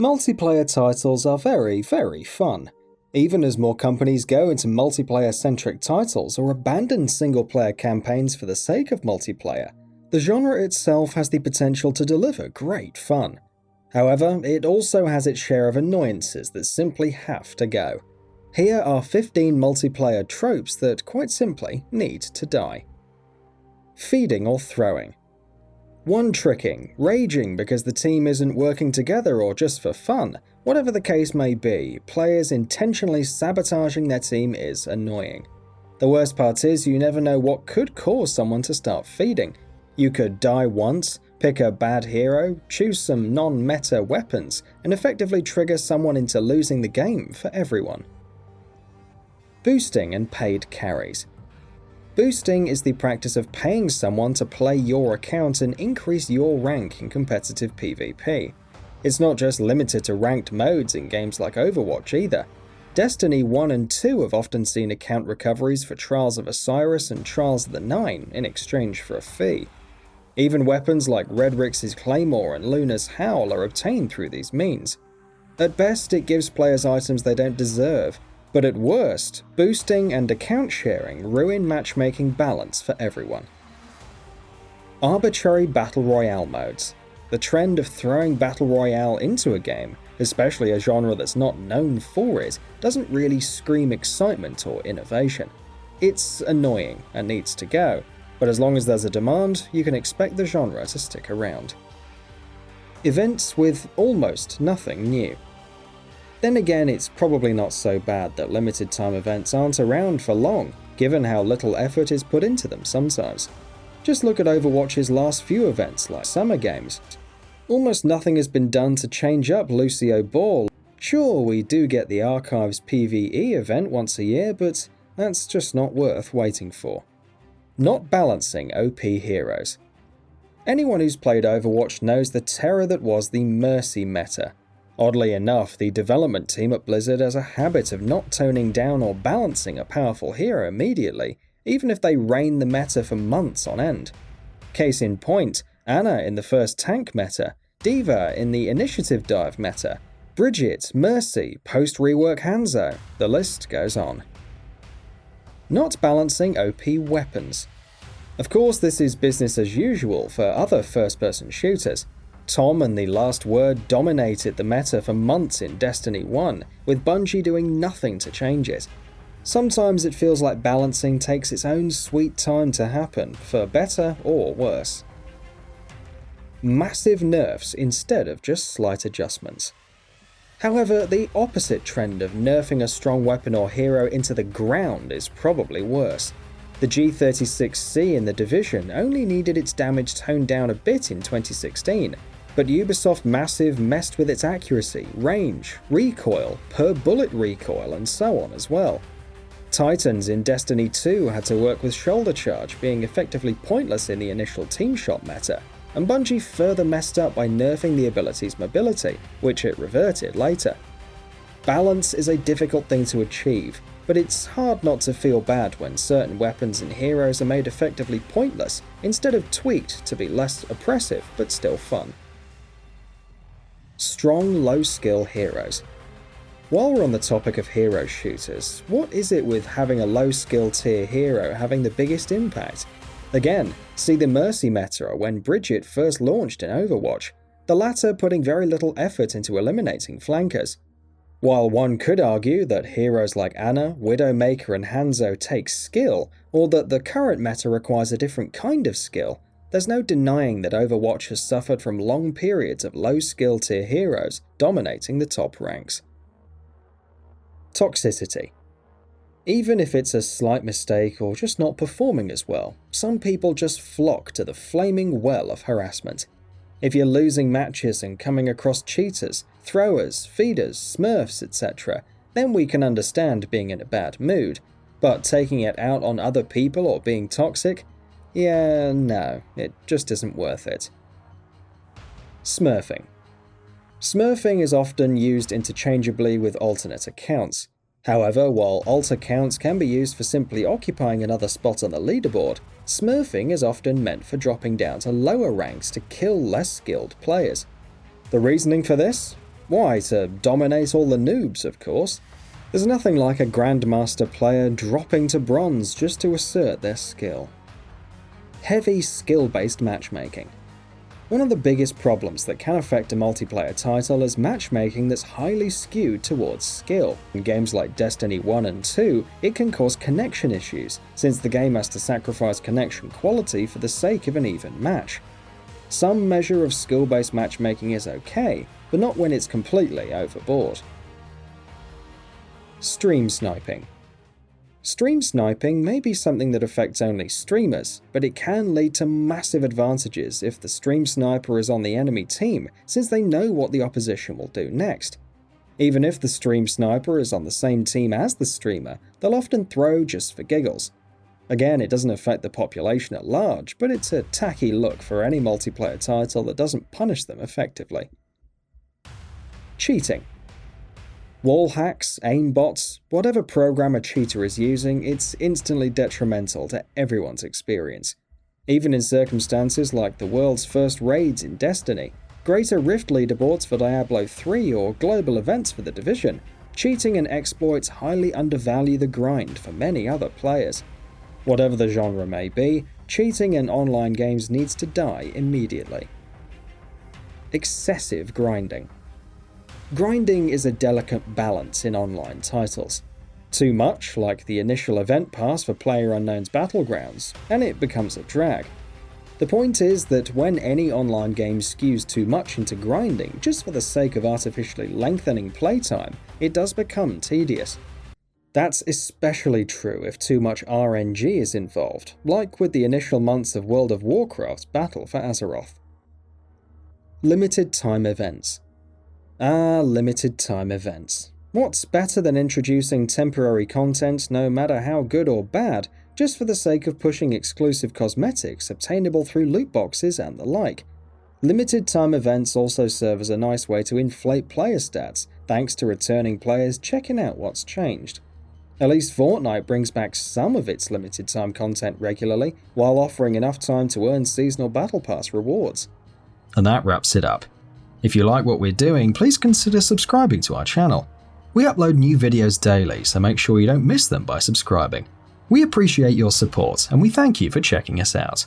Multiplayer titles are very, very fun. Even as more companies go into multiplayer-centric titles or abandon single-player campaigns for the sake of multiplayer, the genre itself has the potential to deliver great fun. However, it also has its share of annoyances that simply have to go. Here are 15 multiplayer tropes that quite simply need to die. Feeding or throwing. One-tricking, raging because the team isn't working together or just for fun. Whatever the case may be, players intentionally sabotaging their team is annoying. The worst part is you never know what could cause someone to start feeding. You could die once, pick a bad hero, choose some non-meta weapons, and effectively trigger someone into losing the game for everyone. Boosting and paid carries. Boosting is the practice of paying someone to play your account and increase your rank in competitive PvP. It's not just limited to ranked modes in games like Overwatch either. Destiny 1 and 2 have often seen account recoveries for Trials of Osiris and Trials of the Nine in exchange for a fee. Even weapons like Redrix's Claymore and Luna's Howl are obtained through these means. At best, it gives players items they don't deserve, but at worst, boosting and account sharing ruin matchmaking balance for everyone. Arbitrary Battle Royale modes. The trend of throwing Battle Royale into a game, especially a genre that's not known for it, doesn't really scream excitement or innovation. It's annoying and needs to go, but as long as there's a demand, you can expect the genre to stick around. Events with almost nothing new. Then again, it's probably not so bad that limited time events aren't around for long, given how little effort is put into them sometimes. Just look at Overwatch's last few events like Summer Games. Almost nothing has been done to change up Lucio Ball. Sure, we do get the Archives PvE event once a year, but that's just not worth waiting for. Not balancing OP heroes. Anyone who's played Overwatch knows the terror that was the Mercy meta. Oddly enough, the development team at Blizzard has a habit of not toning down or balancing a powerful hero immediately, even if they reign the meta for months on end. Case in point, Ana in the first tank meta, D.Va in the initiative dive meta, Bridget, Mercy, post-rework Hanzo, the list goes on. Not balancing OP weapons. Of course, this is business as usual for other first-person shooters. Tom and The Last Word dominated the meta for months in Destiny 1, with Bungie doing nothing to change it. Sometimes it feels like balancing takes its own sweet time to happen, for better or worse. Massive nerfs instead of just slight adjustments. However, the opposite trend of nerfing a strong weapon or hero into the ground is probably worse. The G36C in The Division only needed its damage toned down a bit in 2016, but Ubisoft Massive messed with its accuracy, range, recoil, per bullet recoil, and so on as well. Titans in Destiny 2 had to work with shoulder charge being effectively pointless in the initial team shot meta, and Bungie further messed up by nerfing the ability's mobility, which it reverted later. Balance is a difficult thing to achieve, but it's hard not to feel bad when certain weapons and heroes are made effectively pointless instead of tweaked to be less oppressive but still fun. Strong low-skill heroes. While we're on the topic of hero shooters, what is it with having a low-skill tier hero having the biggest impact? Again, see the Mercy meta when Bridget first launched in Overwatch, the latter putting very little effort into eliminating flankers. While one could argue that heroes like Ana, Widowmaker and Hanzo take skill, or that the current meta requires a different kind of skill, there's no denying that Overwatch has suffered from long periods of low-skill tier heroes dominating the top ranks. Toxicity. Even if it's a slight mistake or just not performing as well, some people just flock to the flaming well of harassment. If you're losing matches and coming across cheaters, throwers, feeders, smurfs, etc., then we can understand being in a bad mood, but taking it out on other people or being toxic? Yeah, no, it just isn't worth it. Smurfing. Smurfing is often used interchangeably with alternate accounts. However, while alt accounts can be used for simply occupying another spot on the leaderboard, smurfing is often meant for dropping down to lower ranks to kill less skilled players. The reasoning for this? Why? To dominate all the noobs, of course. There's nothing like a Grandmaster player dropping to bronze just to assert their skill. Heavy skill-based matchmaking. One of the biggest problems that can affect a multiplayer title is matchmaking that's highly skewed towards skill. In games like Destiny 1 and 2, it can cause connection issues, since the game has to sacrifice connection quality for the sake of an even match. Some measure of skill-based matchmaking is okay, but not when it's completely overboard. Stream-sniping. Stream sniping may be something that affects only streamers, but it can lead to massive advantages if the stream sniper is on the enemy team, since they know what the opposition will do next. Even if the stream sniper is on the same team as the streamer, they'll often throw just for giggles. Again, it doesn't affect the population at large, but it's a tacky look for any multiplayer title that doesn't punish them effectively. Cheating. Wall hacks, aimbots, whatever program a cheater is using, it's instantly detrimental to everyone's experience. Even in circumstances like the world's first raids in Destiny, greater Rift leaderboards for Diablo 3 or global events for The Division, cheating and exploits highly undervalue the grind for many other players. Whatever the genre may be, cheating in online games needs to die immediately. Excessive grinding. Grinding is a delicate balance in online titles. Too much, like the initial event pass for PlayerUnknown's Battlegrounds, and it becomes a drag. The point is that when any online game skews too much into grinding just for the sake of artificially lengthening playtime, it does become tedious. That's especially true if too much RNG is involved, like with the initial months of World of Warcraft's Battle for Azeroth. Limited time events. Limited time events. What's better than introducing temporary content, no matter how good or bad, just for the sake of pushing exclusive cosmetics obtainable through loot boxes and the like? Limited time events also serve as a nice way to inflate player stats, thanks to returning players checking out what's changed. At least Fortnite brings back some of its limited time content regularly, while offering enough time to earn seasonal Battle Pass rewards. And that wraps it up. If you like what we're doing, please consider subscribing to our channel. We upload new videos daily, so make sure you don't miss them by subscribing. We appreciate your support, and we thank you for checking us out.